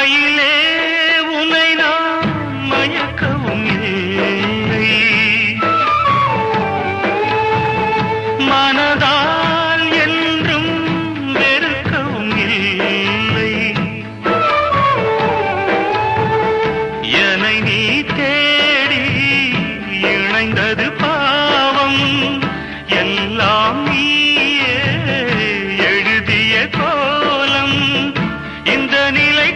மாலையிலே உன்னை நான் மயக்கவும் இல்லை, மனதால் என்றும் வெறுக்கவும் இல்லை. என்னை நீ தேடி இணைந்தது பாவம், எல்லாம் நீயே எழுதிய கோலம். இந்த நிலை